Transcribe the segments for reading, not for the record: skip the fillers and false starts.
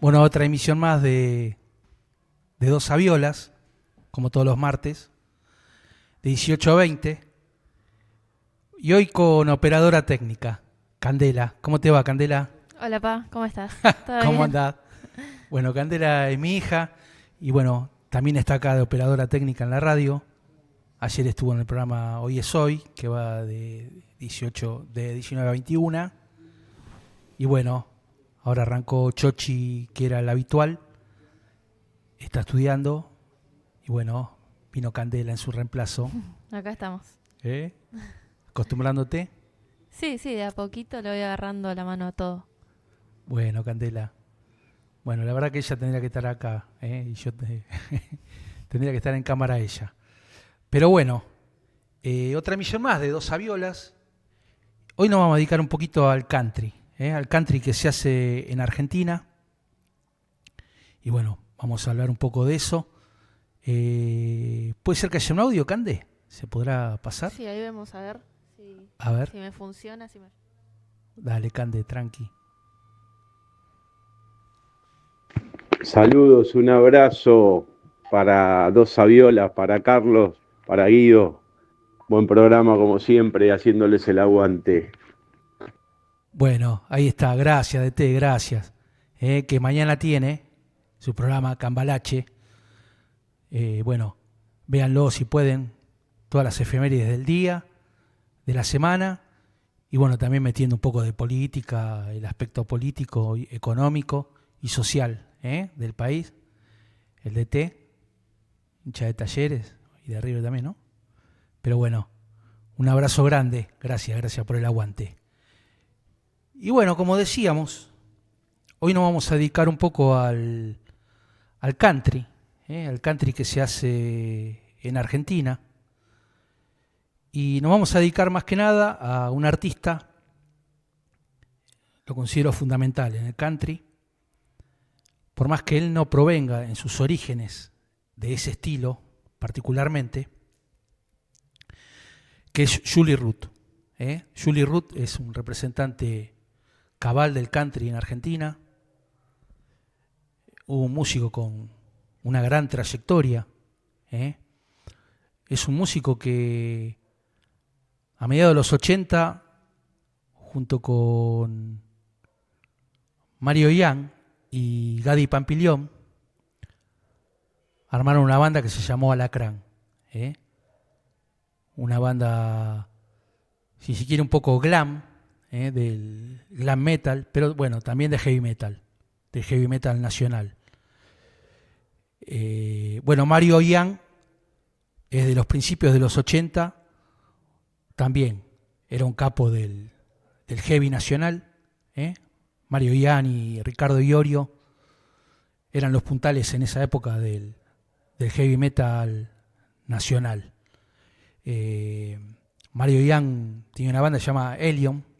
Bueno, otra emisión más de Dos Saviolas, como todos los martes, de 18 a 20. Y hoy con operadora técnica, Candela. ¿Cómo te va, Candela? Hola, Pa, ¿cómo estás? ¿Todo ¿Cómo bien? andás? Bueno, Candela es mi hija y bueno, también está acá de operadora técnica en la radio. Ayer estuvo en el programa Hoy es Hoy, que va de 19 a 21. Y bueno, ahora arrancó Chochi, que era el habitual, está estudiando y bueno, vino Candela en su reemplazo. Acá estamos. ¿Eh? ¿Acostumbrándote? Sí, sí, de a poquito le voy agarrando la mano a todo. Bueno, Candela. Bueno, la verdad que ella tendría que estar acá, ¿eh? Y yo tendría que estar en cámara ella. Pero bueno, otra emisión más de Dos Saviolas. Hoy nos vamos a dedicar un poquito al country, al country que se hace en Argentina. Y bueno, vamos a hablar un poco de eso. ¿Puede ser que haya un audio, Cande? ¿Se podrá pasar? Sí, ahí vamos a ver si, A ver, si me funciona. Si me... dale, Cande, tranqui. Saludos, un abrazo para Dos Saviolas, para Carlos, para Guido. Buen programa como siempre, haciéndoles el aguante. Bueno, ahí está, gracias, DT, gracias. Que mañana tiene su programa Cambalache. Bueno, véanlo si pueden, todas las efemérides del día, de la semana, y bueno, también metiendo un poco de política, el aspecto político, económico y social del país. El DT, hincha de Talleres y de River también, ¿no? Pero bueno, un abrazo grande, gracias por el aguante. Y bueno, como decíamos, hoy nos vamos a dedicar un poco al country, al country que se hace en Argentina. Y nos vamos a dedicar más que nada a un artista, lo considero fundamental en el country, por más que él no provenga en sus orígenes de ese estilo particularmente, que es Julie Ruth. Julie Ruth es un representante cabal del country en Argentina, un músico con una gran trayectoria. Es un músico que a mediados de los 80, junto con Mario Ian y Gadi Pampillón, armaron una banda que se llamó Alacrán. Una banda, si se quiere, un poco glam, del glam metal, pero bueno, también de heavy metal nacional. Bueno, Mario Ian es de los principios de los 80, también era un capo del heavy nacional. Mario Ian y Ricardo Iorio eran los puntales en esa época del heavy metal nacional. Mario Ian tiene una banda que se llama Helion.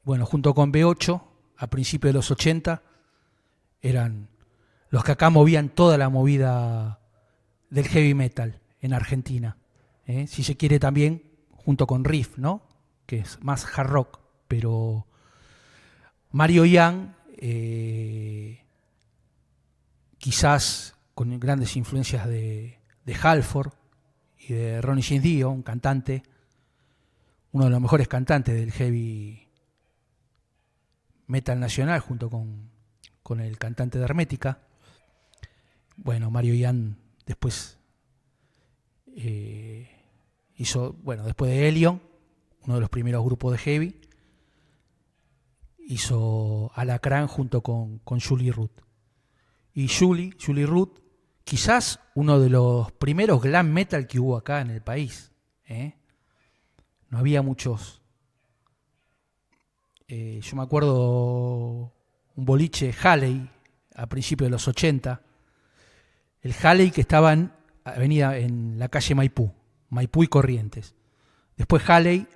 Bueno, junto con B8, a principios de los 80, eran los que acá movían toda la movida del heavy metal en Argentina. Si se quiere también, junto con Riff, ¿no? Que es más hard rock, pero Mario Ian, quizás con grandes influencias de Halford y de Ronnie James Dio, un cantante, uno de los mejores cantantes del heavy metal nacional, junto con el cantante de Hermética. Bueno, Mario Ian después hizo, bueno, después de Helion, uno de los primeros grupos de heavy, hizo Alacrán junto con Julie Ruth. Y Julie Ruth, quizás uno de los primeros glam metal que hubo acá en el país. No había muchos. Yo me acuerdo un boliche Halley a principios de los 80. El Halley que estaba en la calle Maipú y Corrientes. Después Halley,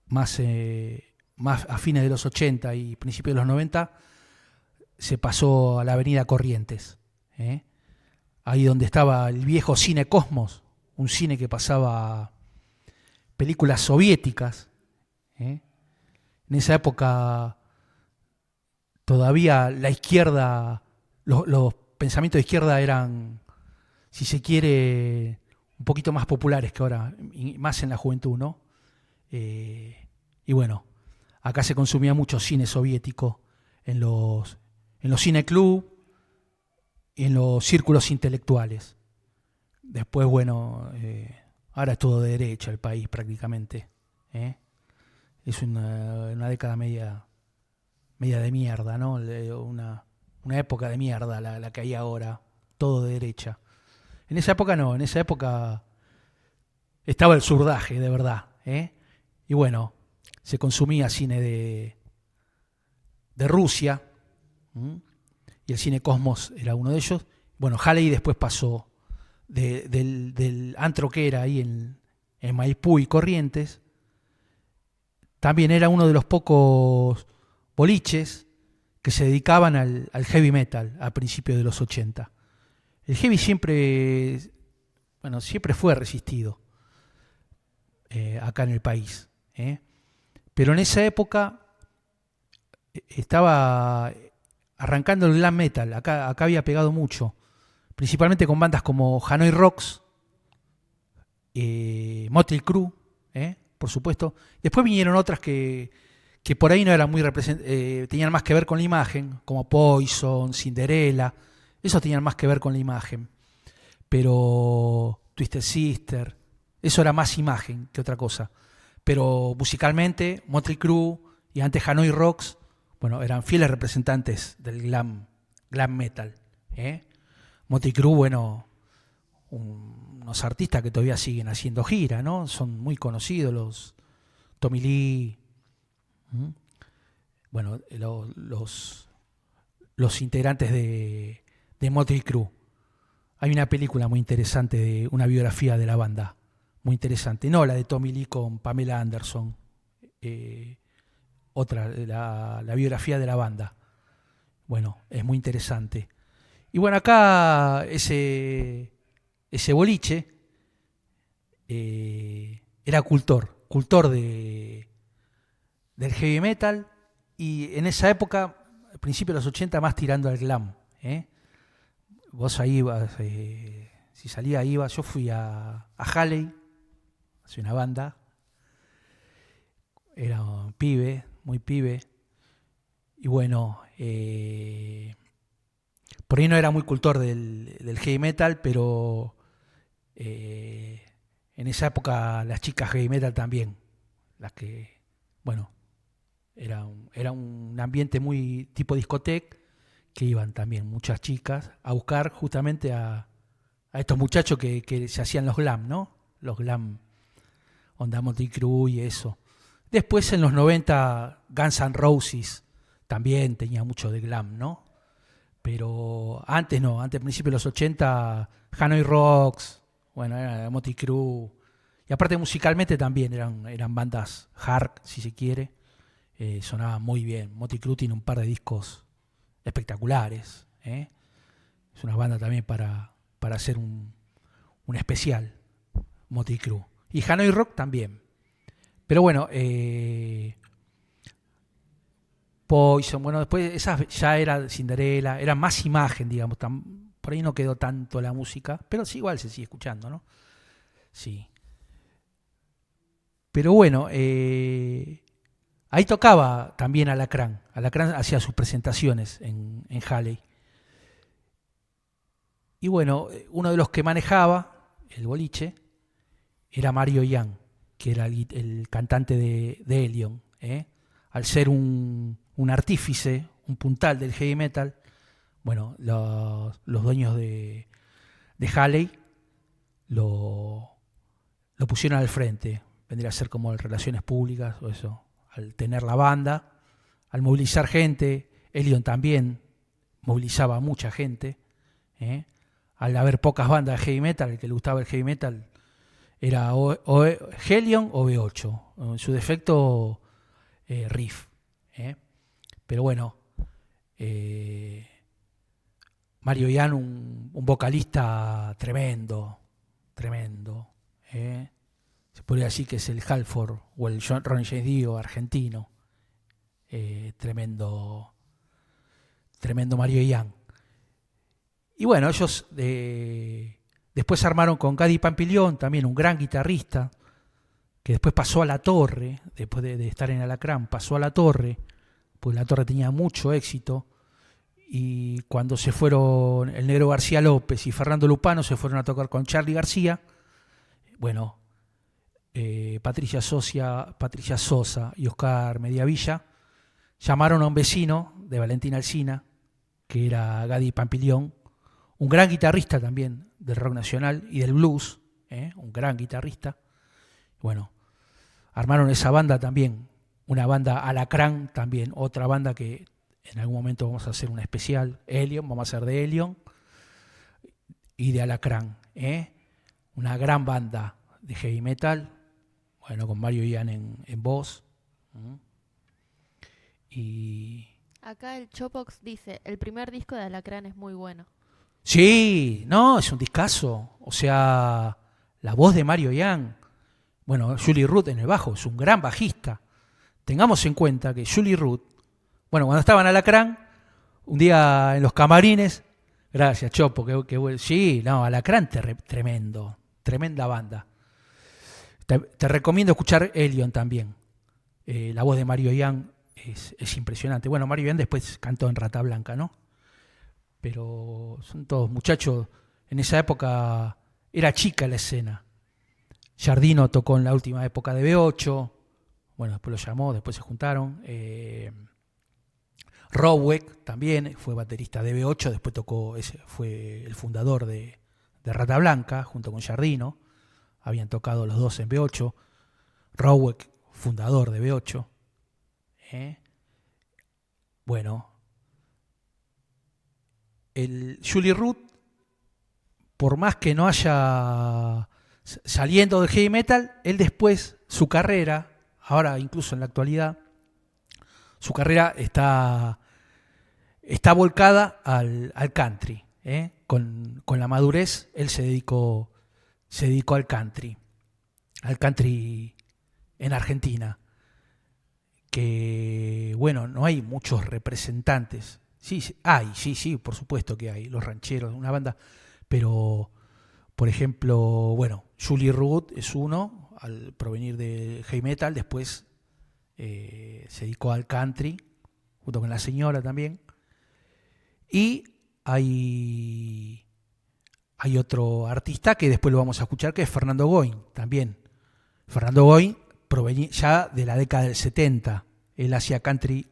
más a fines de los 80 y principios de los 90, se pasó a la avenida Corrientes. Ahí donde estaba el viejo cine Cosmos, un cine que pasaba películas soviéticas. En esa época todavía la izquierda, los pensamientos de izquierda eran, si se quiere, un poquito más populares que ahora, y más en la juventud, ¿no? Y bueno, acá se consumía mucho cine soviético en los cineclub y en los círculos intelectuales. Después, bueno, ahora es todo de derecha el país prácticamente. Es una década media de mierda, ¿no? Una época de mierda la que hay ahora, todo de derecha. En esa época no, en esa época estaba el surdaje, de verdad. Y bueno, se consumía cine de Rusia, y el cine Cosmos era uno de ellos. Bueno, Halley después pasó del antro que era ahí en Maipú y Corrientes. También era uno de los pocos boliches que se dedicaban al heavy metal a principios de los 80. El heavy siempre fue resistido acá en el país. Pero en esa época estaba arrancando el glam metal. Acá había pegado mucho, principalmente con bandas como Hanoi Rocks, Motley Crue, por supuesto. Después vinieron otras que por ahí no eran muy tenían más que ver con la imagen, como Poison, Cinderella. Esos tenían más que ver con la imagen. Pero Twisted Sister, eso era más imagen que otra cosa. Pero musicalmente, Motley Crue y antes Hanoi Rocks, bueno, eran fieles representantes del glam metal. Motley Crue, bueno, unos artistas que todavía siguen haciendo gira, ¿no? Son muy conocidos, los Tommy Lee, bueno, los integrantes de Motley Crue. Hay una película muy interesante, de una biografía de la banda, muy interesante. No la de Tommy Lee con Pamela Anderson, otra, la biografía de la banda. Bueno, es muy interesante. Y bueno, acá ese boliche era cultor del heavy metal, y en esa época, al principio de los 80, más tirando al glam. Vos ahí ibas, si salía iba, yo fui a Halley, hace una banda, era un pibe, muy pibe, y bueno, por ahí no era muy cultor del heavy metal, pero en esa época las chicas heavy metal también, las que, bueno, era un ambiente muy tipo discoteca, que iban también muchas chicas a buscar justamente a estos muchachos que se hacían los glam, ¿no? Los glam, onda Motley Crue y eso. Después en los 90 Guns N' Roses también tenía mucho de glam, ¿no? Pero antes no, antes, a principios de los 80, Hanoi Rocks, bueno, era Motley Crue. Y aparte musicalmente también eran bandas hard, si se quiere. Sonaban muy bien. Motley Crue tiene un par de discos espectaculares. Es una banda también para hacer un especial, Motley Crue. Y Hanoi Rock también. Pero bueno, Poison, bueno, después esas ya era Cinderella, era más imagen, digamos. Por ahí no quedó tanto la música, pero sí, igual se sigue escuchando, ¿no? Sí. Pero bueno, ahí tocaba también Alacrán. Alacrán hacía sus presentaciones en Halley. Y bueno, uno de los que manejaba el boliche era Mario Ian, que era el cantante de Helion. Al ser un artífice, un puntal del heavy metal, bueno, los dueños de Halley lo pusieron al frente. Vendría a ser como en relaciones públicas o eso. Al tener la banda, al movilizar gente, Helion también movilizaba a mucha gente. Al haber pocas bandas de heavy metal, el que le gustaba el heavy metal era Helion o B8, en su defecto Riff. Pero bueno, Mario Ian, un vocalista tremendo. Se podría decir que es el Halford o el Ronnie James Dio argentino. Tremendo tremendo Mario Ian. Y bueno, ellos después armaron con Gadi Pampillón, también un gran guitarrista, que después pasó a La Torre, después de estar en Alacrán, pasó a La Torre, pues La Torre tenía mucho éxito, y cuando se fueron el Negro García López y Fernando Lupano, se fueron a tocar con Charly García, bueno, Patricia Sosa y Oscar Mediavilla llamaron a un vecino de Valentín Alsina, que era Gadi Pampillón, un gran guitarrista también del rock nacional y del blues, un gran guitarrista. Bueno, armaron esa banda también, una banda Alacrán también, otra banda que en algún momento vamos a hacer una especial, Helion, vamos a hacer de Helion y de Alacrán, una gran banda de heavy metal, bueno, con Mario Ian en voz. Y Acá el Chopox dice, el primer disco de Alacrán es muy bueno. sí, no, es un discazo. O sea, la voz de Mario Ian. Bueno, Julie Root en el bajo, es un gran bajista. Tengamos en cuenta que Julie Root, bueno, cuando estaban en Alacrán, un día en los camarines, gracias Chopo, sí, no, Alacrán tremendo, tremenda banda. Te recomiendo escuchar Helion también. La voz de Mario Ian es impresionante. Bueno, Mario Ian después cantó en Rata Blanca, ¿no? Pero son todos muchachos. En esa época era chica la escena. Giardino tocó en la última época de B8. Bueno, después lo llamó, después se juntaron. Rowek también fue baterista de B8, después fue el fundador de Rata Blanca, junto con Giardino. Habían tocado los dos en B8. Rowek, fundador de B8. Bueno, el Julie Root, por más que no haya saliendo del heavy metal, él después, su carrera, ahora incluso en la actualidad, su carrera está volcada al country. Con la madurez, él se dedicó al country en Argentina, que bueno, no hay muchos representantes. Sí, sí, por supuesto que hay, los rancheros, una banda, pero por ejemplo, bueno, Julie Root es uno, al provenir de heavy metal, después se dedicó al country, junto con la señora también, y hay otro artista que después lo vamos a escuchar, que es Fernando Goin, también. Fernando Goin provenía ya de la década del 70, él hacía country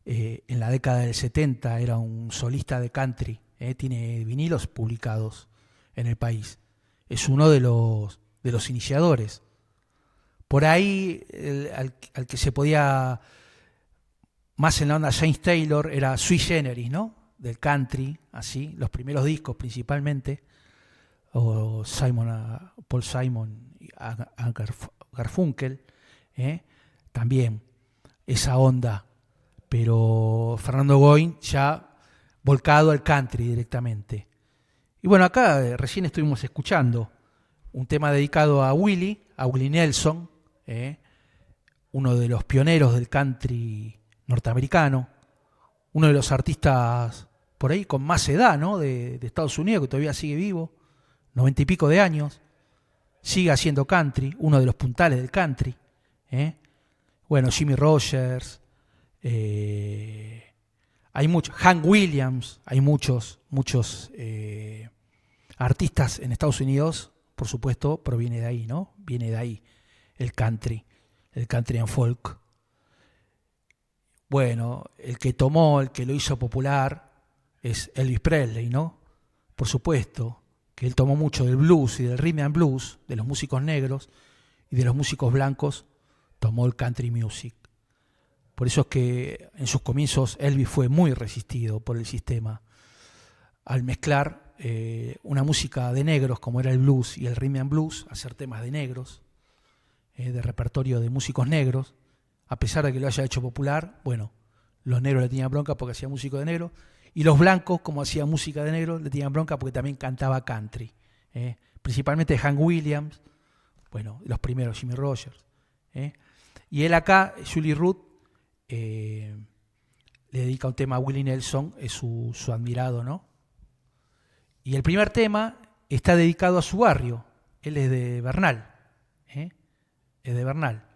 en la década del 70, era un solista de country, tiene vinilos publicados en el país. Es uno de los iniciadores. Por ahí, al que se podía, más en la onda James Taylor, era Sui Generis, ¿no? Del country, así, los primeros discos principalmente, o Paul Simon y Garfunkel, también esa onda. Pero Fernando Goin ya volcado al country directamente. Y bueno, acá recién estuvimos escuchando un tema dedicado a Willie Nelson, uno de los pioneros del country norteamericano, uno de los artistas por ahí con más edad, ¿no? de Estados Unidos, que todavía sigue vivo, 90 y pico de años, sigue haciendo country, uno de los puntales del country. Bueno, Jimmy Rogers, hay muchos, Hank Williams, hay muchos artistas en Estados Unidos, por supuesto, proviene de ahí, ¿no? Viene de ahí el country and folk. Bueno, el que lo hizo popular es Elvis Presley, ¿no? Por supuesto, que él tomó mucho del blues y del rhythm and blues, de los músicos negros y de los músicos blancos, tomó el country music. Por eso es que en sus comienzos Elvis fue muy resistido por el sistema al mezclar una música de negros como era el blues y el rhythm and blues, hacer temas de negros, de repertorio de músicos negros, a pesar de que lo haya hecho popular. Bueno, los negros le tenían bronca porque hacía música de negro, y los blancos, como hacía música de negro, le tenían bronca porque también cantaba country, principalmente Hank Williams, bueno, los primeros, Jimmy Rogers. Y él acá, Julie Root, le dedica un tema a Willie Nelson, es su admirado, ¿no? Y el primer tema está dedicado a su barrio, él es de Bernal, es de Bernal.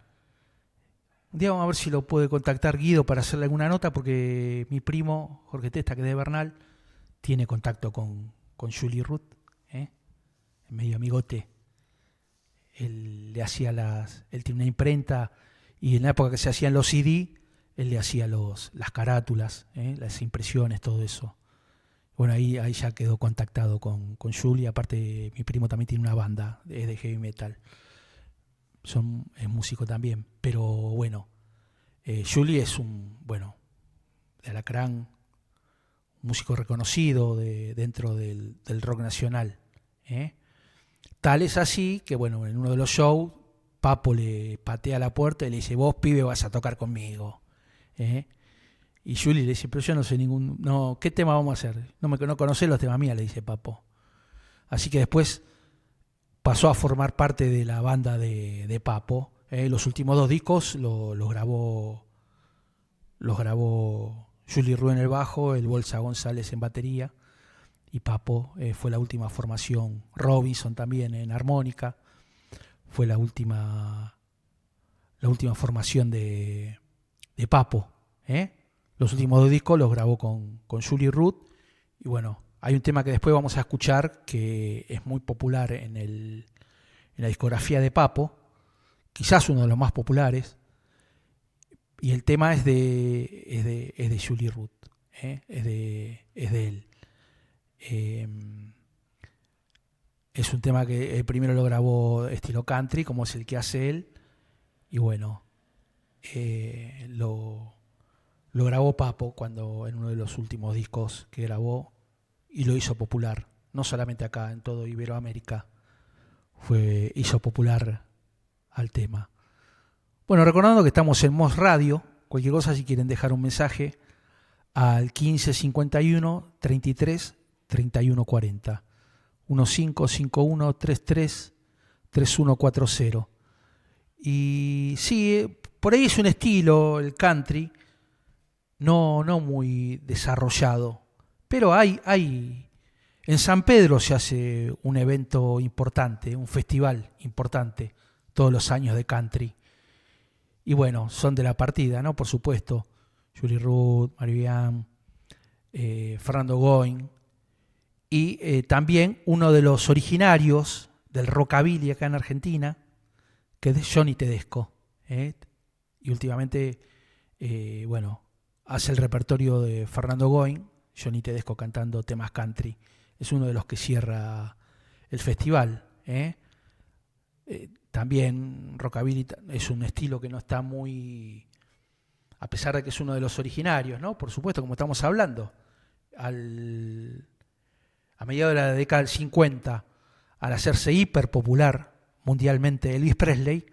Un día vamos a ver si lo puede contactar Guido para hacerle alguna nota, porque mi primo, Jorge Testa, que es de Bernal, tiene contacto con Julie Ruth, es medio amigote. Él le hacía él tiene una imprenta, y en la época que se hacían los CD, él le hacía las carátulas, las impresiones, todo eso. Bueno, ahí ya quedó contactado con Julie. Aparte, mi primo también tiene una banda de heavy metal. Es músico también. Pero bueno, Julie es de Alacrán, músico reconocido dentro del rock nacional. Tal es así que, bueno, en uno de los shows, Papo le patea la puerta y le dice: vos, pibe, vas a tocar conmigo. Y Julie le dice: pero yo no sé no, ¿qué tema vamos a hacer? No conocés los temas míos, le dice Papo. Así que después pasó a formar parte de la banda de Papo. Los últimos 2 discos los grabó Julie Ruth en el bajo, el Bolsa González en batería, y Papo fue la última formación. Robinson también en armónica, fue la última formación de Papo. Los últimos 2 discos los grabó con Julie Ruth. Y bueno, hay un tema que después vamos a escuchar que es muy popular en la discografía de Papo, quizás uno de los más populares, y el tema es de Julie Ruth, es de él. Es un tema que primero lo grabó estilo country, como es el que hace él, y bueno, lo grabó Papo en uno de los últimos discos que grabó, y lo hizo popular, no solamente acá, en todo Iberoamérica hizo popular al tema. Bueno, recordando que estamos en Mos Radio, cualquier cosa, si quieren dejar un mensaje al 1551 33 31 40, 1551 33 3140. Y sí, por ahí es un estilo, el country, no muy desarrollado, pero hay en San Pedro se hace un evento importante, un festival importante todos los años de country. Y bueno, son de la partida, ¿no? Por supuesto, Julie Ruth, Maribián, Fernando Goin, y también uno de los originarios del rockabilly acá en Argentina, que es Johnny Tedesco. Y últimamente, hace el repertorio de Fernando Goin, Johnny Tedesco cantando temas country. Es uno de los que cierra el festival. También rockabilly es un estilo que no está muy, a pesar de que es uno de los originarios, ¿no? Por supuesto, como estamos hablando, a mediados de la década del 50, al hacerse hiper popular mundialmente Elvis Presley,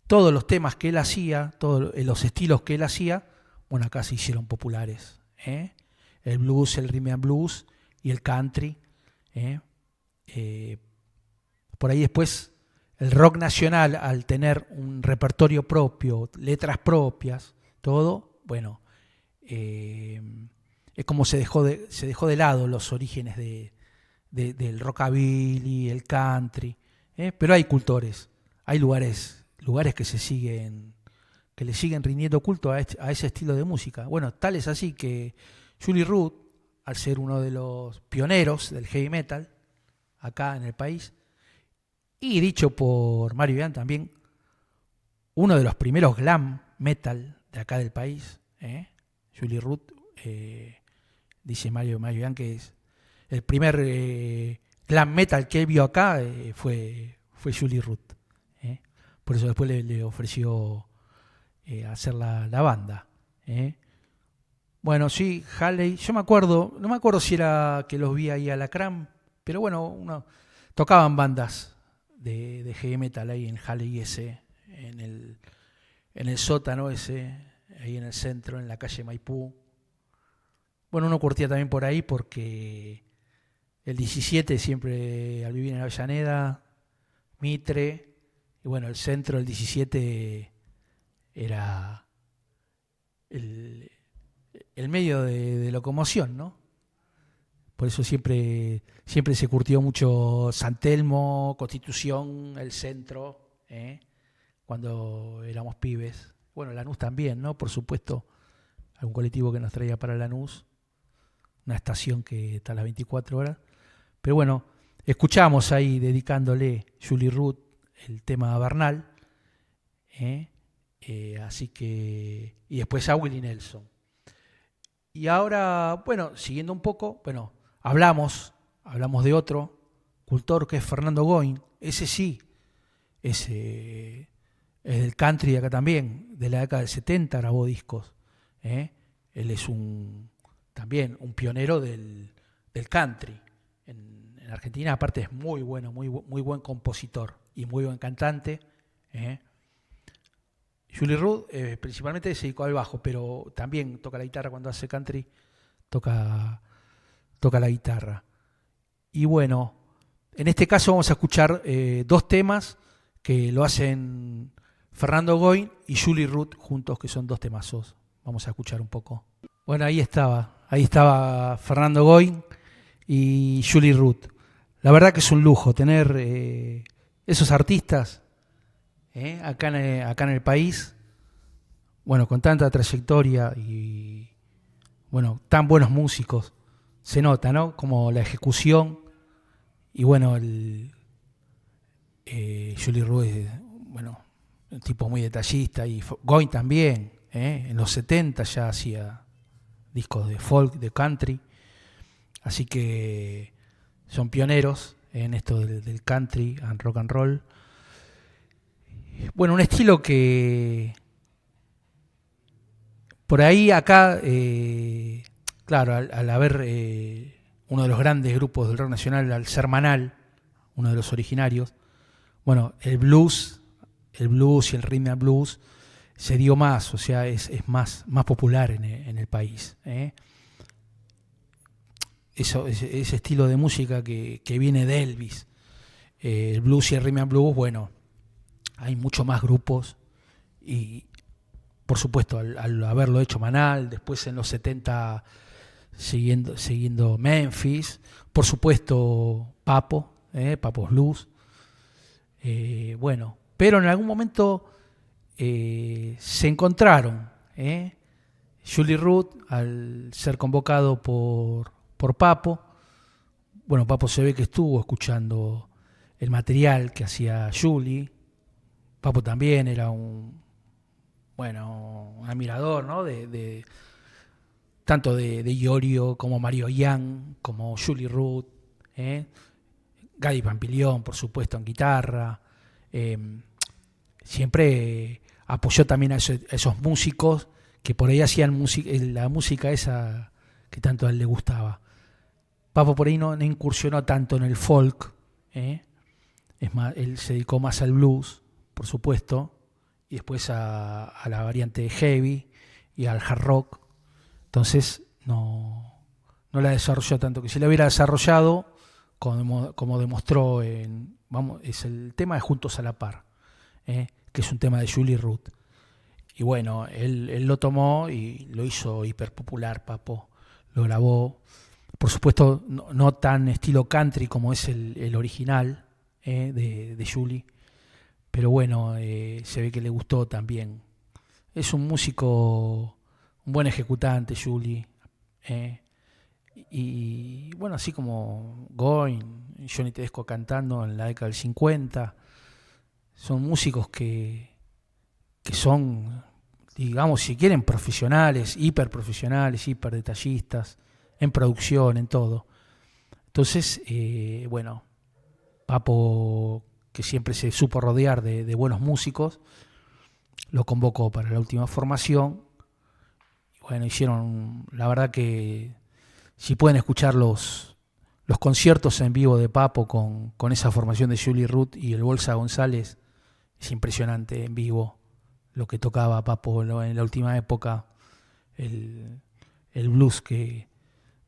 todos los temas que él hacía, todos los estilos que él hacía, bueno, acá se hicieron populares. El blues, el rhythm and blues y el country. Por ahí después el rock nacional, al tener un repertorio propio, letras propias, todo, bueno, es como se dejó de lado los orígenes del rockabilly, el country, pero hay cultores, hay lugares que le siguen rindiendo culto a ese estilo de música. Bueno, tal es así que Julie Ruth, al ser uno de los pioneros del heavy metal acá en el país, y dicho por Mario Ian también, uno de los primeros glam metal de acá del país, Julie Ruth, dice Mario Ian que es el primer glam metal que él vio acá, fue Julie Ruth. Por eso después le ofreció hacer la banda. Bueno, sí, Halley, yo no me acuerdo si era que los vi ahí a Alacrán, pero bueno, tocaban bandas de heavy metal ahí en Halley ese, en el sótano ese, ahí en el centro, en la calle Maipú. Bueno, uno curtía también por ahí porque el 17 siempre, al vivir en Avellaneda, Mitre, y bueno, el centro del 17 era el el medio de locomoción, ¿no? Por eso siempre se curtió mucho San Telmo, Constitución, el centro, cuando éramos pibes. Bueno, Lanús también, ¿no? Por supuesto, algún colectivo que nos traía para Lanús, una estación que está a las 24 horas. Pero bueno, escuchamos ahí dedicándole Julie Ruth el tema Bernal, así que, y después a Willie Nelson. Y ahora, bueno, siguiendo un poco, bueno, hablamos de otro cultor que es Fernando Goin. Ese sí, ese es del country de acá también, de la década del 70 grabó discos. Él es también un pionero del country. En Argentina, aparte, es muy bueno, muy buen compositor y muy buen cantante. Julie Ruth principalmente se dedicó al bajo, pero también toca la guitarra cuando hace country, toca la guitarra. Y bueno, en este caso vamos a escuchar dos temas que lo hacen Fernando Goin y Julie Ruth juntos, que son dos temazos. Vamos a escuchar un poco. Bueno, ahí estaba Fernando Goin y Julie Ruth. La verdad que es un lujo tener esos artistas acá en el país, bueno, con tanta trayectoria y bueno, tan buenos músicos. Se nota, ¿no? Como la ejecución y bueno, Julie Ruth es, bueno, un tipo muy detallista y Goin también, en los 70 ya hacía discos de folk, de country, así que son pioneros en esto del country and rock and roll. Bueno, un estilo que por ahí acá, claro, al haber uno de los grandes grupos del rock nacional, al ser Manal, uno de los originarios, bueno, el blues y el rhythm and blues se dio más, o sea, es más popular en el país. Ese estilo de música que viene de Elvis, el blues y el rhythm and blues, bueno, hay mucho más grupos y por supuesto al haberlo hecho Manal, después en los 70 siguiendo Memphis, por supuesto Papo's Blues, bueno, pero en algún momento se encontraron. Julie Ruth, al ser convocado por Papo, bueno, Papo se ve que estuvo escuchando el material que hacía Julie. Papo también era un admirador, ¿no? Tanto de Iorio como Mario Young, como Julie Ruth, Gadi Pampilión, por supuesto, en guitarra. Siempre apoyó también a esos músicos que por ahí hacían la música esa que tanto a él le gustaba. Papo por ahí no incursionó tanto en el folk, es más, él se dedicó más al blues, por supuesto, y después a la variante heavy y al hard rock. Entonces no la desarrolló tanto, que si la hubiera desarrollado, como demostró es el tema de Juntos a la Par, que es un tema de Julie Ruth. Y bueno, él lo tomó y lo hizo hiper popular, Papo. Lo grabó, por supuesto, no tan estilo country como es el original de Julie, pero bueno, se ve que le gustó también. Es un músico, un buen ejecutante, Julie. Y bueno, así como Goin, Johnny Tedesco cantando en la década del 50, son músicos que son, digamos, si quieren, profesionales, hiper detallistas, en producción, en todo. Entonces, bueno, Papo, que siempre se supo rodear de buenos músicos, lo convocó para la última formación. Y bueno, hicieron, la verdad que si pueden escuchar los conciertos en vivo de Papo con esa formación de Julie Ruth y el Bolsa González, es impresionante en vivo lo que tocaba Papo en la última época, el blues,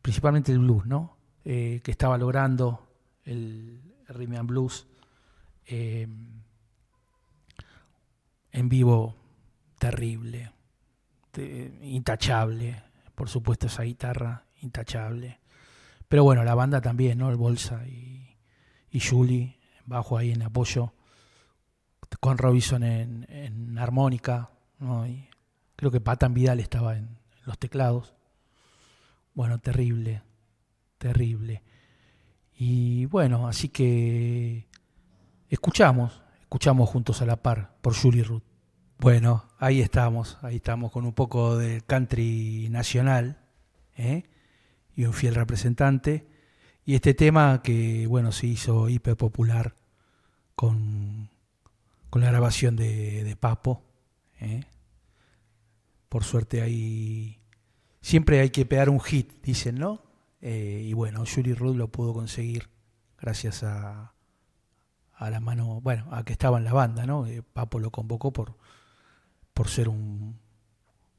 principalmente el blues, ¿no? Que estaba logrando el rhythm and blues en vivo, terrible, intachable, por supuesto esa guitarra intachable. Pero bueno, la banda también, ¿no? El Bolsa y Julie, bajo ahí en apoyo, con Robinson en armónica, ¿no? Y creo que Patán Vidal estaba en los teclados. Bueno, terrible, terrible. Y bueno, así que escuchamos juntos a la par por Julie Ruth. Bueno, ahí estamos con un poco de country nacional, y un fiel representante. Y este tema que, bueno, se hizo hiper popular con la grabación de Papo. Por suerte siempre hay que pegar un hit, dicen, ¿no? Y bueno, Julie Ruth lo pudo conseguir gracias a la mano, bueno, a que estaba en la banda, ¿no? Papo lo convocó por ser un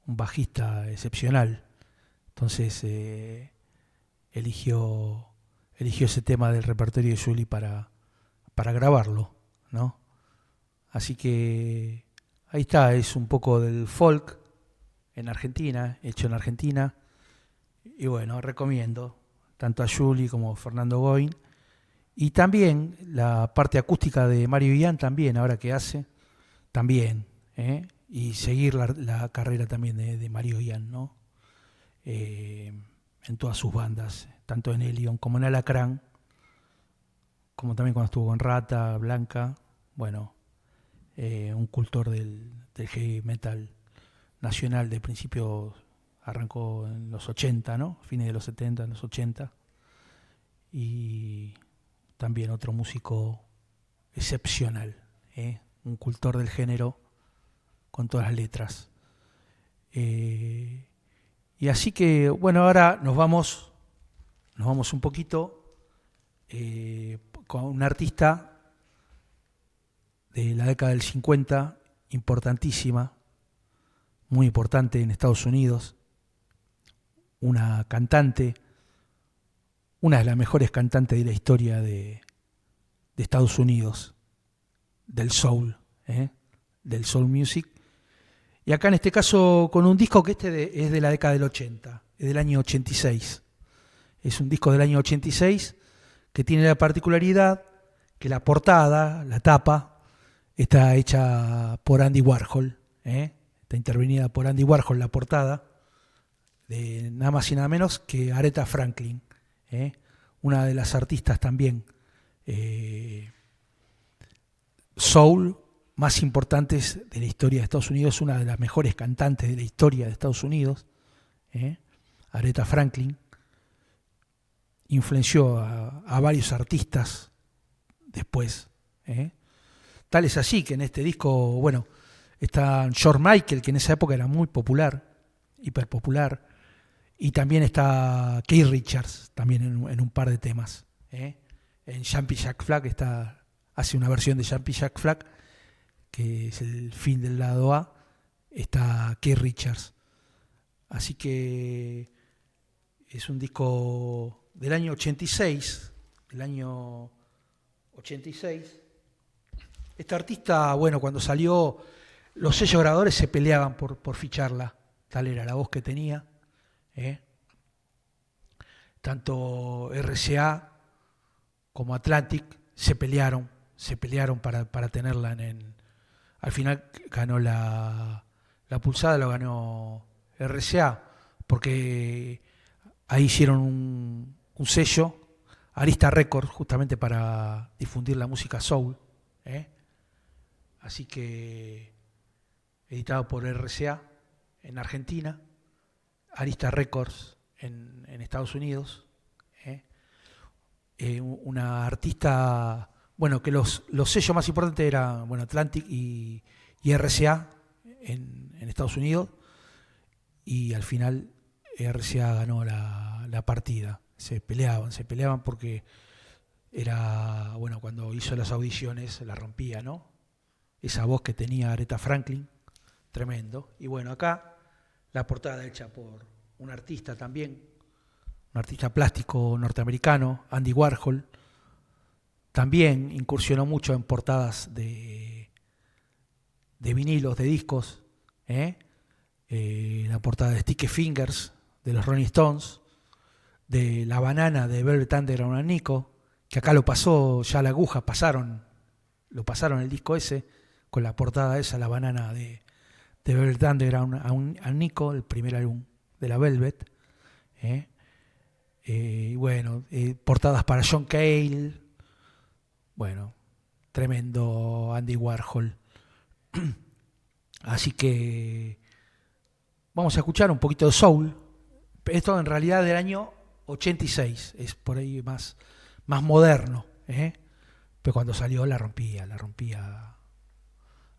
bajista excepcional. Entonces eligió ese tema del repertorio de Julie para grabarlo, ¿no? Así que ahí está, es un poco del folk en Argentina, hecho en Argentina. Y bueno, recomiendo tanto a Julie como a Fernando Goin. Y también la parte acústica de Mario Ian, también, ahora que hace, también. Y seguir la carrera también de Mario Ian, ¿no? En todas sus bandas, tanto en Elion como en Alacrán, como también cuando estuvo en Rata, Blanca. Bueno, un cultor del heavy metal nacional de principios, arrancó en los 80, ¿no? Fines de los 70, en los 80. Y también otro músico excepcional, un cultor del género con todas las letras. Y así que, bueno, ahora nos vamos un poquito con un artista de la década del 50, importantísima, muy importante en Estados Unidos, una cantante, una de las mejores cantantes de la historia de Estados Unidos, del soul, del soul music. Y acá en este caso con un disco que es de la década del 80, es del año 86. Es un disco del año 86 que tiene la particularidad que la portada, la tapa, está hecha por Andy Warhol, está intervenida por Andy Warhol la portada, de nada más y nada menos que Aretha Franklin, una de las artistas también soul más importantes de la historia de Estados Unidos, una de las mejores cantantes de la historia de Estados Unidos, Aretha Franklin. Influenció a varios artistas después. Tal es así que en este disco, bueno, está George Michael, que en esa época era muy popular, hiperpopular, y también está Keith Richards, también en un par de temas. En Jumpy Jack Flag hace una versión de Jumpy Jack Flag, que es el fin del lado A, está Keith Richards. Así que es un disco del año 86, Esta artista, bueno, cuando salió, los sellos grabadores se peleaban por ficharla, tal era la voz que tenía. Tanto RCA como Atlantic se pelearon para tenerla al final ganó la pulsada, lo ganó RCA, porque ahí hicieron un sello, Arista Records, justamente para difundir la música soul. Así que editado por RCA en Argentina, Arista Records en Estados Unidos. Una artista, bueno, que los sellos más importantes eran, bueno, Atlantic y RCA en Estados Unidos, y al final RCA ganó la partida. Se peleaban porque era, bueno, cuando hizo las audiciones la rompía, ¿no? Esa voz que tenía Aretha Franklin, tremendo. Y bueno, acá la portada hecha por un artista también, un artista plástico norteamericano, Andy Warhol. También incursionó mucho en portadas de vinilos, de discos. La portada de Sticky Fingers, de los Rolling Stones, de La Banana de Velvet Underground a Nico, que acá lo pasó ya la aguja, lo pasaron el disco ese, con la portada esa, La Banana de Velvet Underground a Nico, el primer álbum de la Velvet. Y bueno, portadas para John Cale, bueno, tremendo Andy Warhol. Así que vamos a escuchar un poquito de soul. Esto en realidad del año 86, es por ahí más moderno, pero cuando salió la rompía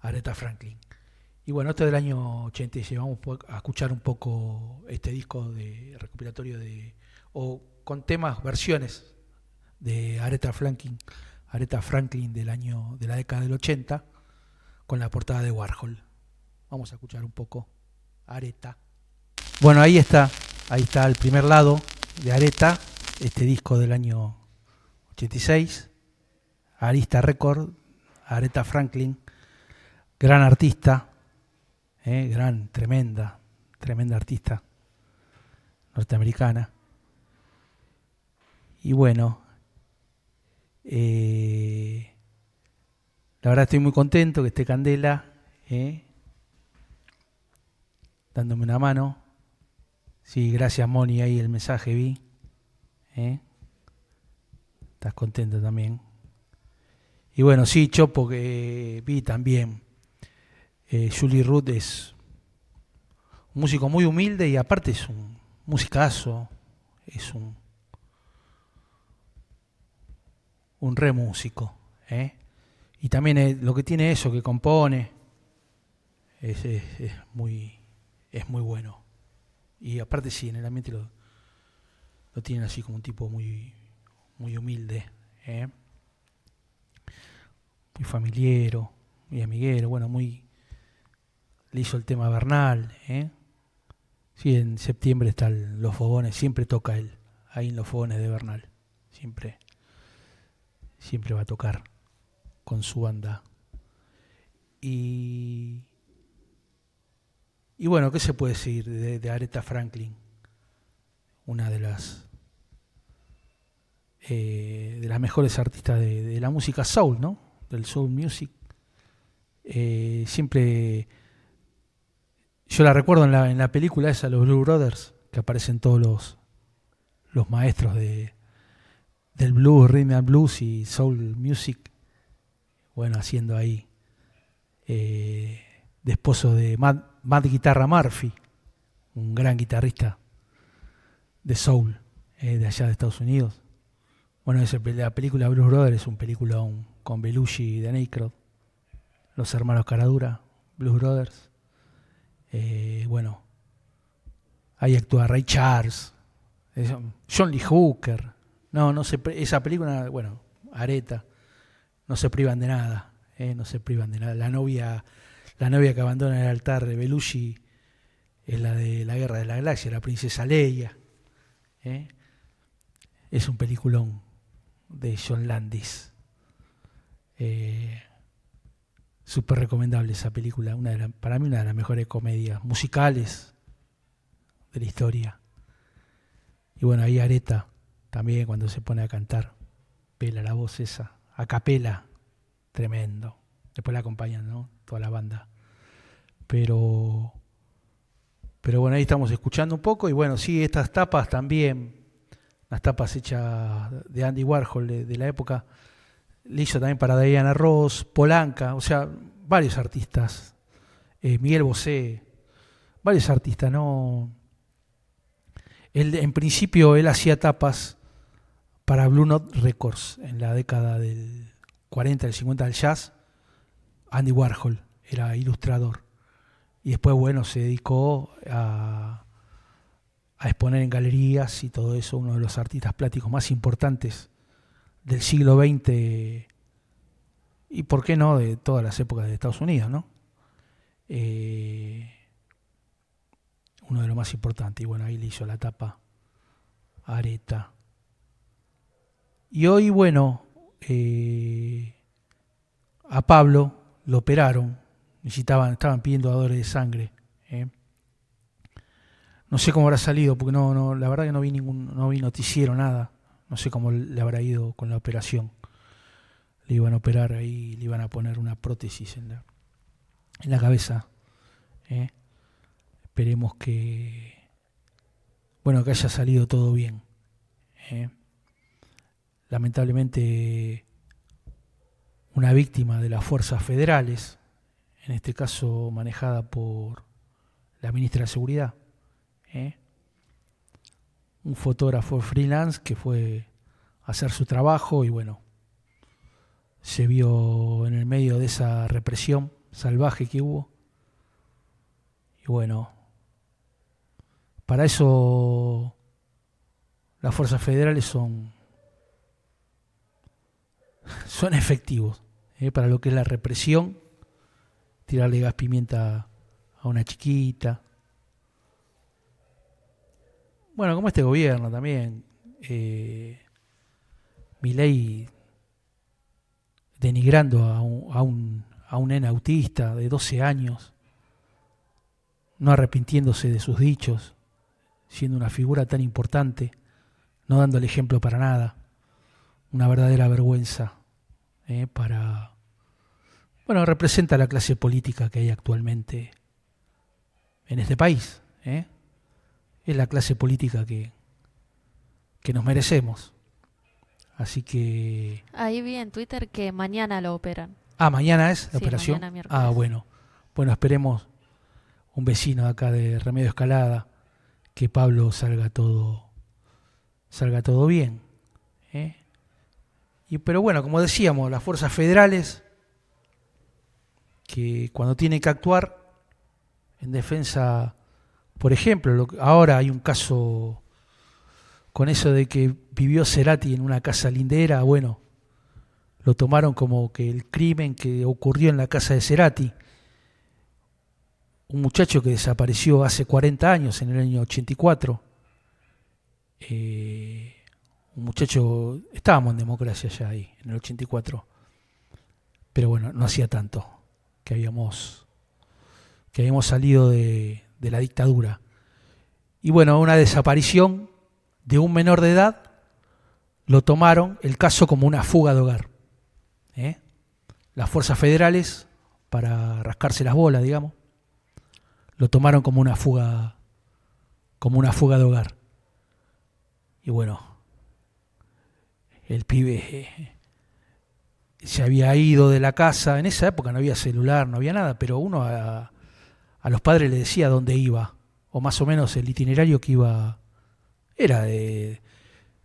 Aretha Franklin. Y bueno, esto es del año 86, vamos a escuchar un poco este disco de recopilatorio o con temas, versiones de Aretha Franklin de la década del 80, con la portada de Warhol. Vamos a escuchar un poco Aretha. Bueno, ahí está el primer lado de Aretha, este disco del año 86, Arista Record, Aretha Franklin, gran artista, tremenda artista norteamericana. Y bueno, la verdad estoy muy contento que esté Candela dándome una mano. Sí, gracias Moni, ahí el mensaje vi. Estás contento también. Y bueno, sí, Chopo, que vi también. Julie Ruth es un músico muy humilde y aparte es un musicazo, es un re músico. Y también lo que tiene eso, que compone, es muy bueno. Y aparte sí, en el ambiente lo tienen así como un tipo muy humilde, muy familiero, muy amiguero, bueno, le hizo el tema Bernal, sí, en septiembre están los fogones, siempre toca él, ahí en los fogones de Bernal, siempre va a tocar con su banda. Y bueno, ¿qué se puede decir de Aretha Franklin? Una de las mejores artistas de la música soul, ¿no? Del soul music. Siempre yo la recuerdo en la película esa, los Blue Brothers, que aparecen todos los maestros del blues, rhythm and blues y soul music, bueno, haciendo ahí de esposo de Matt Guitarra Murphy, un gran guitarrista de soul de allá de Estados Unidos. Bueno, la película Blues Brothers es un peliculón con Belushi y Dan Aykroyd, los hermanos Caradura, Blues Brothers. Bueno, ahí actúa Ray Charles, John Lee Hooker. No se, esa película, bueno, Aretha, no se privan de nada, no se privan de nada. La novia que abandona el altar de Belushi es la de la Guerra de la Galaxia, la princesa Leia. Es un peliculón de John Landis. Súper recomendable esa película, para mí una de las mejores comedias musicales de la historia. Y bueno, ahí Aretha también cuando se pone a cantar, pela la voz esa, a capela, tremendo. Después la acompañan, ¿no? Toda la banda. Pero bueno, ahí estamos escuchando un poco. Y bueno, sí, estas tapas también, las tapas hechas de Andy Warhol de la época, le hizo también para Diana Ross, Polanca, o sea, varios artistas, Miguel Bosé, varios artistas, ¿no? En principio él hacía tapas para Blue Note Records en la década del 40, del 50 del jazz. Andy Warhol era ilustrador. Y después, bueno, se dedicó a exponer en galerías y todo eso, uno de los artistas plásticos más importantes del siglo XX y, ¿por qué no?, de todas las épocas de Estados Unidos, ¿no? Uno de los más importantes. Y bueno, ahí le hizo la tapa a Aretha. Y hoy, bueno, a Pablo lo operaron, estaban pidiendo dadores de sangre. No sé cómo habrá salido, porque la verdad que no vi noticiero, nada. No sé cómo le habrá ido con la operación. Le iban a operar ahí, le iban a poner una prótesis en la cabeza. ¿Eh? Esperemos que haya salido todo bien. Lamentablemente, una víctima de las fuerzas federales, en este caso manejada por la ministra de Seguridad, un fotógrafo freelance que fue a hacer su trabajo y se vio en el medio de esa represión salvaje que hubo. Y para eso las fuerzas federales son efectivos, para lo que es la represión, tirarle gas pimienta a una chiquita. Como este gobierno también, Milei denigrando a un nene autista de 12 años, no arrepintiéndose de sus dichos, siendo una figura tan importante, no dando el ejemplo para nada. Una verdadera vergüenza representa la clase política que hay actualmente en este país. Es la clase política que nos merecemos. Así que... Ahí vi en Twitter que mañana lo operan. ¿Mañana es la Sí, operación? mañana, miércoles. Bueno, esperemos, un vecino acá de Remedio Escalada, que Pablo salga todo bien. Pero como decíamos, las fuerzas federales, que cuando tienen que actuar en defensa, por ejemplo, ahora hay un caso con eso de que vivió Cerati en una casa lindera, lo tomaron como que el crimen que ocurrió en la casa de Cerati, un muchacho que desapareció hace 40 años, en el año 84, un muchacho, estábamos en democracia ya ahí, en el 84, pero no hacía tanto que habíamos salido de la dictadura. Y una desaparición de un menor de edad, lo tomaron el caso como una fuga de hogar. Las fuerzas federales, para rascarse las bolas, digamos, lo tomaron como una fuga de hogar. Y el pibe se había ido de la casa. En esa época no había celular, no había nada, pero uno a los padres le decía dónde iba, o más o menos el itinerario que iba era en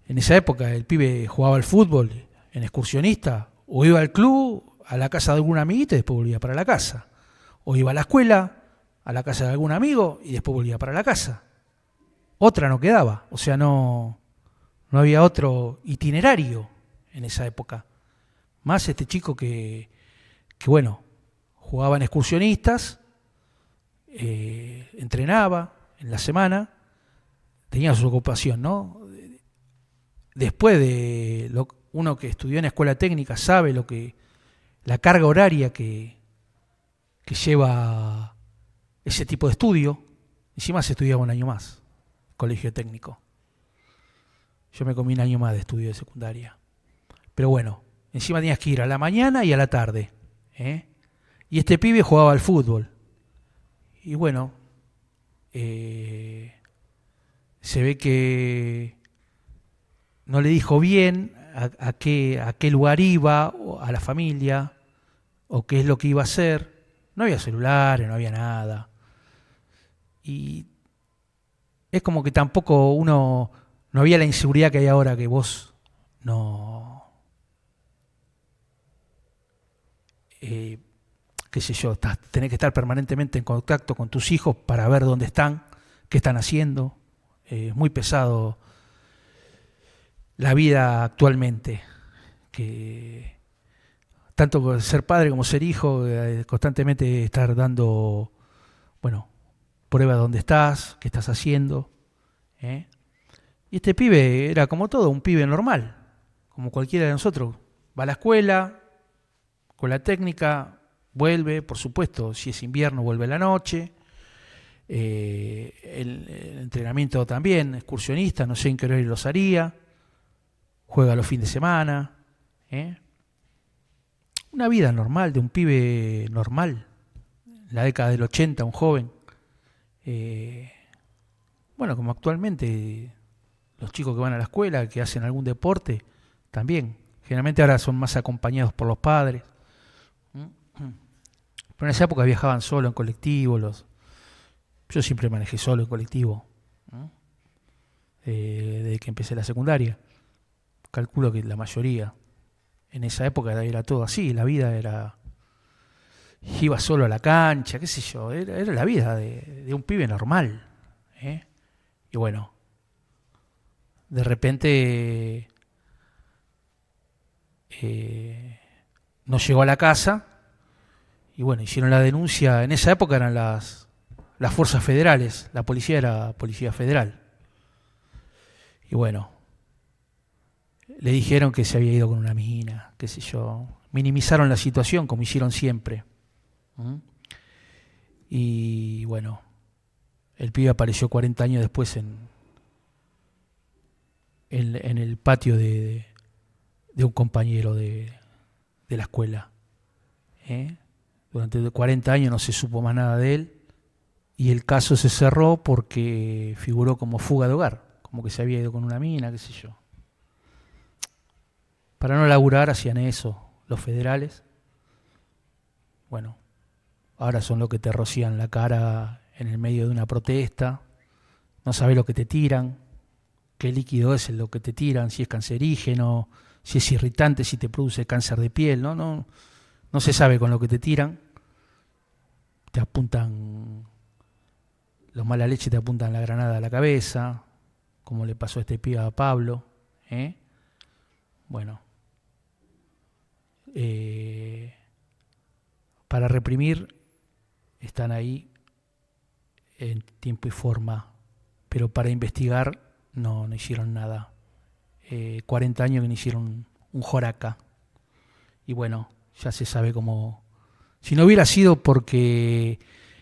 esa época el pibe jugaba al fútbol en excursionista, o iba al club, a la casa de algún amiguito y después volvía para la casa, o iba a la escuela, a la casa de algún amigo y después volvía para la casa. Otra no quedaba, o sea, no había otro itinerario en esa época. Más este chico que jugaba en excursionistas, entrenaba en la semana, tenía su ocupación, ¿no? Después de uno que estudió en escuela técnica sabe la carga horaria que lleva ese tipo de estudio. Encima se estudiaba un año más, colegio técnico. Yo me comí un año más de estudio de secundaria. Pero encima tenías que ir a la mañana y a la tarde. Y este pibe jugaba al fútbol. Y se ve que no le dijo bien a qué lugar iba, o a la familia, o qué es lo que iba a hacer. No había celulares, no había nada. Y es como que tampoco no había la inseguridad que hay ahora, que vos qué sé yo, tenés que estar permanentemente en contacto con tus hijos para ver dónde están, qué están haciendo. Es muy pesado la vida actualmente, que tanto ser padre como ser hijo, constantemente estar dando, prueba de dónde estás, qué estás haciendo. Y este pibe era como todo, un pibe normal, como cualquiera de nosotros. Va a la escuela, con la técnica, vuelve, por supuesto, si es invierno vuelve a la noche, el entrenamiento también, excursionista, no sé en qué horario los haría, juega los fines de semana, una vida normal de un pibe normal, en la década del 80, un joven, bueno, como actualmente los chicos que van a la escuela, que hacen algún deporte, también, generalmente ahora son más acompañados por los padres, pero en esa época viajaban solo en colectivo, yo siempre manejé solo en colectivo, desde que empecé la secundaria. Calculo que la mayoría, en esa época era todo así, la vida era... Iba solo a la cancha, qué sé yo, era la vida de un pibe normal. Y bueno, de repente no llegó a la casa y bueno, hicieron la denuncia. En esa época eran las fuerzas federales, la policía era policía federal. Y bueno, le dijeron que se había ido con una mina, qué sé yo. Minimizaron la situación como hicieron siempre. Y bueno, el pibe apareció 40 años después en el patio de un compañero de la escuela. Durante 40 años no se supo más nada de él y el caso se cerró porque figuró como fuga de hogar, como que se había ido con una mina, qué sé yo. Para no laburar hacían eso los federales. Bueno, ahora son los que te rocían la cara en el medio de una protesta, no sabes lo que te tiran, qué líquido es lo que te tiran, si es cancerígeno, si es irritante, si te produce cáncer de piel, no se sabe con lo que te tiran. Te apuntan, los mala leche te apuntan la granada a la cabeza, como le pasó a este pibe a Pablo. Bueno, para reprimir están ahí en tiempo y forma, pero para investigar no hicieron nada. 40 años que no hicieron un joraca. Y bueno, ya se sabe cómo... Si no hubiera sido porque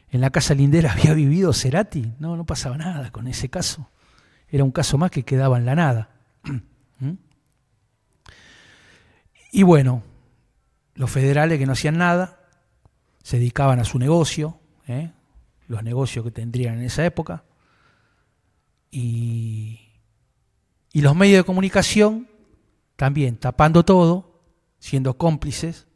en la casa lindera había vivido Cerati, no pasaba nada con ese caso. Era un caso más que quedaba en la nada. Y bueno, los federales que no hacían nada, se dedicaban a su negocio, los negocios que tendrían en esa época, y los medios de comunicación también tapando todo, siendo cómplices,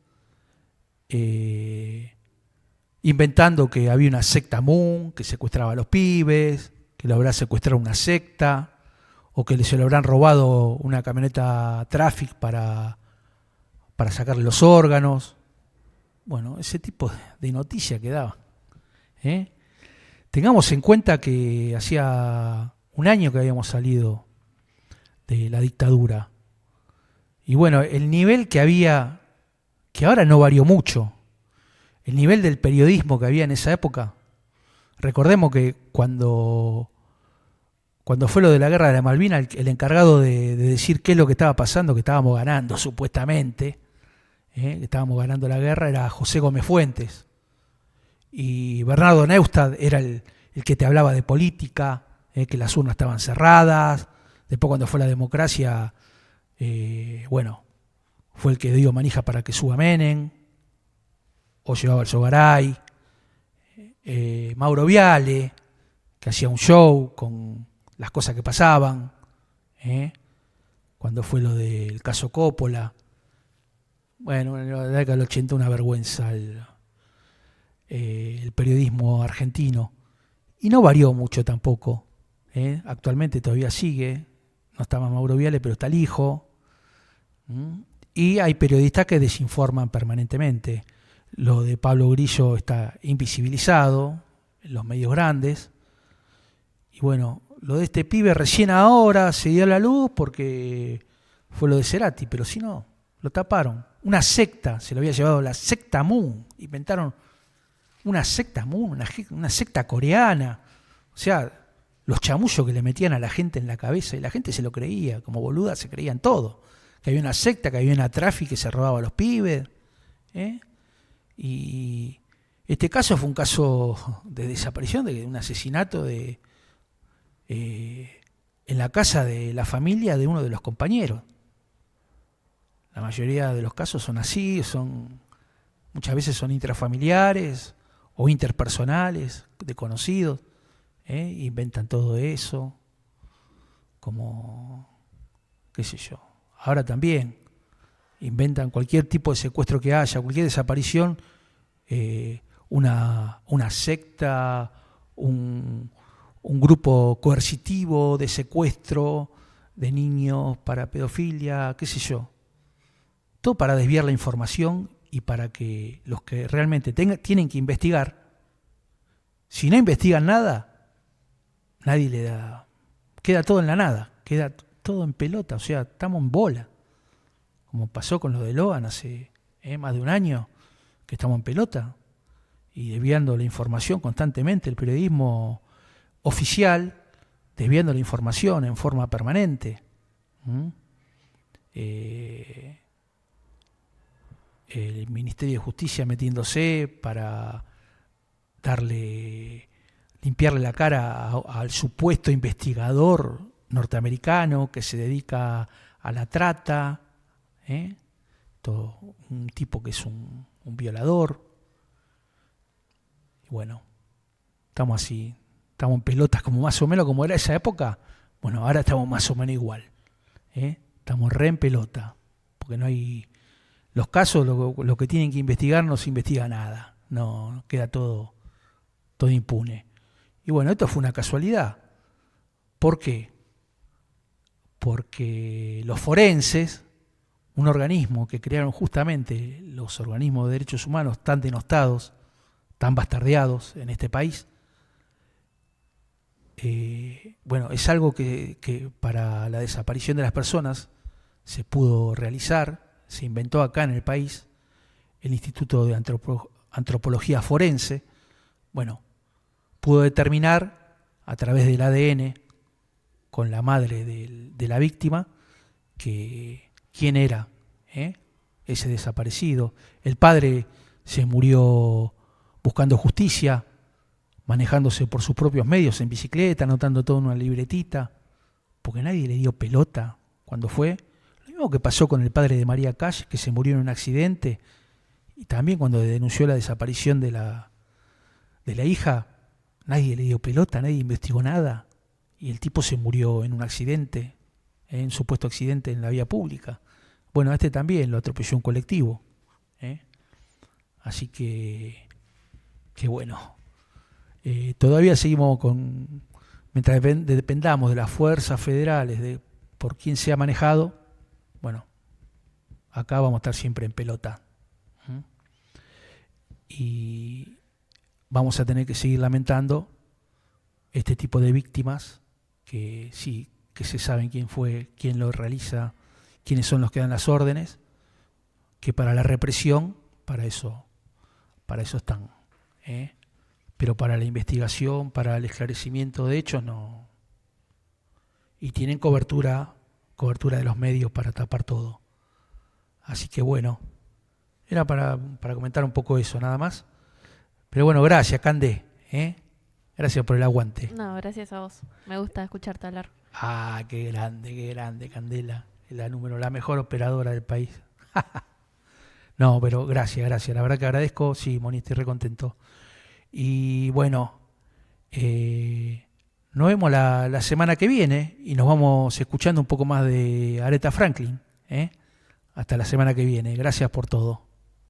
inventando que había una secta Moon que secuestraba a los pibes, que lo habrá secuestrado una secta, o que se lo habrán robado una camioneta Traffic para sacarle los órganos. Bueno, ese tipo de noticias que daba. Tengamos en cuenta que hacía un año que habíamos salido de la dictadura. Y bueno, el nivel que había, que ahora no varió mucho, el nivel del periodismo que había en esa época. Recordemos que cuando fue lo de la guerra de la Malvina, el encargado de decir qué es lo que estaba pasando, que estábamos ganando supuestamente, que estábamos ganando la guerra, era José Gómez Fuentes. Y Bernardo Neustadt era el que te hablaba de política, que las urnas estaban cerradas. Después cuando fue la democracia, bueno, fue el que dio manija para que suba Menem, o llevaba el Sogaray. Mauro Viale, que hacía un show con las cosas que pasaban, cuando fue lo del caso Coppola. Bueno, en la década del 80 una vergüenza el periodismo argentino. Y no varió mucho tampoco. Actualmente todavía sigue. No está más Mauro Viale, pero está el hijo. Y hay periodistas que desinforman permanentemente. Lo de Pablo Grillo está invisibilizado en los medios grandes. Y bueno, lo de este pibe recién ahora se dio a la luz porque fue lo de Cerati, pero si no, lo taparon. Una secta, se lo había llevado la secta Moon. Inventaron una secta Moon, una secta coreana. O sea, los chamullos que le metían a la gente en la cabeza, y la gente se lo creía, como boluda se creían todo. Que había una secta, que había una Traffic que se robaba a los pibes. Y Este caso fue un caso de desaparición, de un asesinato en la casa de la familia de uno de los compañeros. La mayoría de los casos son así, muchas veces son intrafamiliares o interpersonales, de conocidos, inventan todo eso, como, qué sé yo. Ahora también inventan cualquier tipo de secuestro que haya, cualquier desaparición, una secta, un grupo coercitivo de secuestro de niños para pedofilia, qué sé yo. Todo para desviar la información y para que los que realmente tienen que investigar, si no investigan nada, nadie le da, queda todo en la nada, queda todo en pelota, o sea, estamos en bola, como pasó con lo de Logan hace más de un año, que estamos en pelota y desviando la información constantemente, el periodismo oficial desviando la información en forma permanente. El Ministerio de Justicia metiéndose para limpiarle la cara al supuesto investigador norteamericano que se dedica a la trata, todo un tipo que es un violador. Y bueno, estamos así, estamos en pelotas como más o menos como era esa época. Bueno, ahora estamos más o menos igual, estamos re en pelota, porque no hay los casos, lo que tienen que investigar no se investiga nada, no queda todo impune. Y bueno, esto fue una casualidad. ¿Por qué? Porque los forenses, un organismo que crearon justamente los organismos de derechos humanos tan denostados, tan bastardeados en este país, bueno, es algo que para la desaparición de las personas se pudo realizar, se inventó acá en el país, el Instituto de Antropología Forense, bueno, pudo determinar a través del ADN con la madre de la víctima quién era ese desaparecido. El padre se murió buscando justicia, manejándose por sus propios medios en bicicleta, anotando todo en una libretita, porque nadie le dio pelota cuando fue. Lo mismo que pasó con el padre de María Cash, que se murió en un accidente, y también cuando denunció la desaparición de la hija, nadie le dio pelota, nadie investigó nada, y el tipo se murió en un accidente, en un supuesto accidente en la vía pública. Bueno, este también lo atropelló un colectivo. Así que bueno, todavía seguimos mientras dependamos de las fuerzas federales, por quién se ha manejado, bueno, acá vamos a estar siempre en pelota. Y vamos a tener que seguir lamentando este tipo de víctimas que sí, que se saben quién fue, quién lo realiza, quiénes son los que dan las órdenes, que para la represión, para eso están, pero para la investigación, para el esclarecimiento de hechos no. Y tienen cobertura de los medios para tapar todo. Así que bueno, era para comentar un poco eso, nada más. Pero bueno, gracias, Candé, gracias por el aguante. No, gracias a vos. Me gusta escucharte hablar. Ah, qué grande, Candela. La mejor operadora del país. No, pero gracias. La verdad que agradezco. Sí, Moni, estoy re contento. Y bueno, nos vemos la semana que viene y nos vamos escuchando un poco más de Aretha Franklin. Hasta la semana que viene. Gracias por todo.